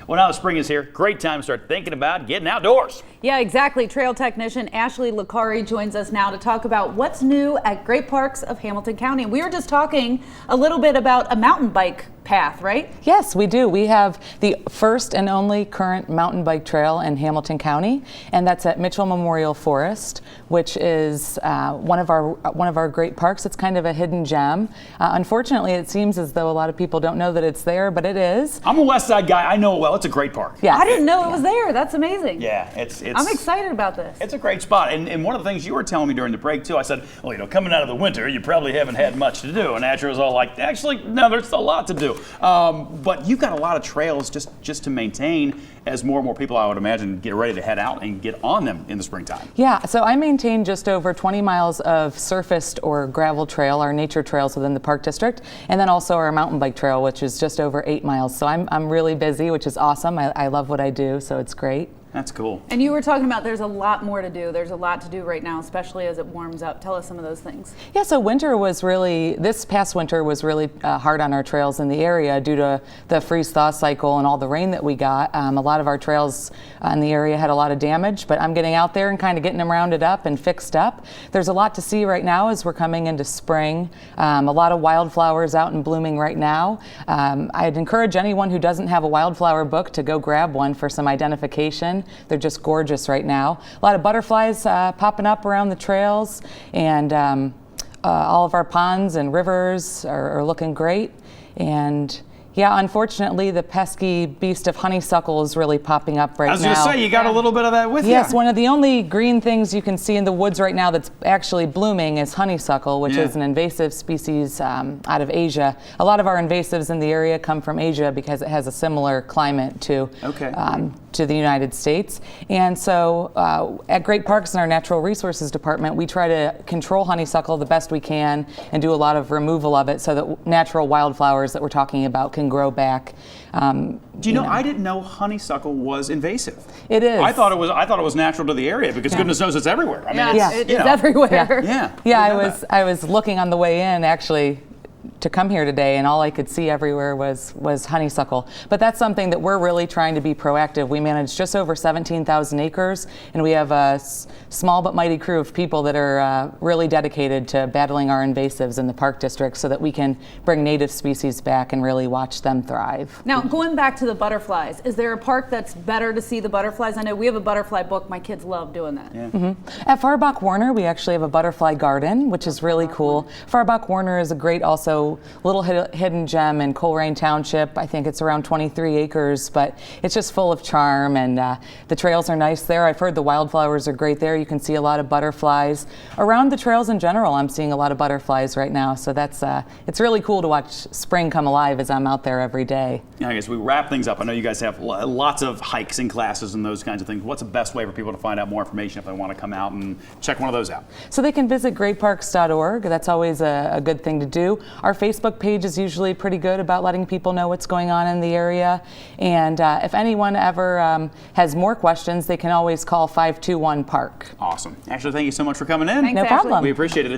Well, now the spring is here. Great time to start thinking about getting outdoors. Yeah, exactly. Trail technician Ashley Licari joins us now to talk about what's new at Great Parks of Hamilton County. We were just talking a little bit about a mountain bike path, right? Yes, we do. We have the first and only current mountain bike trail in Hamilton County, and that's at Mitchell Memorial Forest, which is one of our great parks. It's kind of a hidden gem. Unfortunately, it seems as though a lot of people don't know that it's there, but it is. I'm a West Side guy. I know it well. It's a great park. Yeah, I didn't know it was there. That's amazing. Yeah, I'm excited about this. It's a great spot. And one of the things you were telling me during the break, too, I said, well, you know, coming out of the winter, you probably haven't had much to do. And Ashley was all like, actually, no, there's a lot to do. But you've got a lot of trails just to maintain as more and more people, I would imagine, get ready to head out and get on them in the springtime. Yeah, so I maintain just over 20 miles of surfaced or gravel trail, our nature trails within the park district, and then also our mountain bike trail, which is just over 8 miles. So I'm really busy, which is awesome. I love what I do, so it's great. That's cool. And you were talking about there's a lot more to do. There's a lot to do right now, especially as it warms up. Tell us some of those things. Yeah, so this past winter was really hard on our trails in the area due to the freeze-thaw cycle and all the rain that we got. A lot of our trails in the area had a lot of damage, but I'm getting out there and kind of getting them rounded up and fixed up. There's a lot to see right now as we're coming into spring. A lot of wildflowers out and blooming right now. I'd encourage anyone who doesn't have a wildflower book to go grab one for some identification. They're just gorgeous right now. A lot of butterflies popping up around the trails, and all of our ponds and rivers are looking great. And yeah, unfortunately, the pesky beast of honeysuckle is really popping up right now. I was going to say, you got a little bit of that with you. Yes, one of the only green things you can see in the woods right now that's actually blooming is honeysuckle, which is an invasive species out of Asia. A lot of our invasives in the area come from Asia because it has a similar climate to the United States. And so at Great Parks in our Natural Resources Department, we try to control honeysuckle the best we can and do a lot of removal of it so that natural wildflowers that we're talking about can grow back. Do you know, I didn't know honeysuckle was invasive. It is. I thought it was natural to the area because goodness knows it's everywhere. I mean, it's everywhere. Yeah, I was looking on the way in actually to come here today, and all I could see everywhere was honeysuckle. But that's something that we're really trying to be proactive. We manage just over 17,000 acres, and we have a small but mighty crew of people that are really dedicated to battling our invasives in the park district so that we can bring native species back and really watch them thrive. Now, going back to the butterflies, is there a park that's better to see the butterflies? I know we have a butterfly book. My kids love doing that. Yeah. At Farbach Warner, we actually have a butterfly garden, which is really cool. Farbach Warner is a great also little hidden gem in Coleraine Township. I think it's around 23 acres, but it's just full of charm, and the trails are nice there. I've heard the wildflowers are great there. You can see a lot of butterflies. Around the trails in general, I'm seeing a lot of butterflies right now, so that's it's really cool to watch spring come alive as I'm out there every day. Yeah, I guess we wrap things up. I know you guys have lots of hikes and classes and those kinds of things. What's the best way for people to find out more information if they want to come out and check one of those out? So they can visit greatparks.org. That's always a good thing to do. Our Facebook page is usually pretty good about letting people know what's going on in the area. And if anyone ever has more questions, they can always call 521-PARK. Awesome. Ashley, thank you so much for coming in. Thanks, No problem. We appreciate it.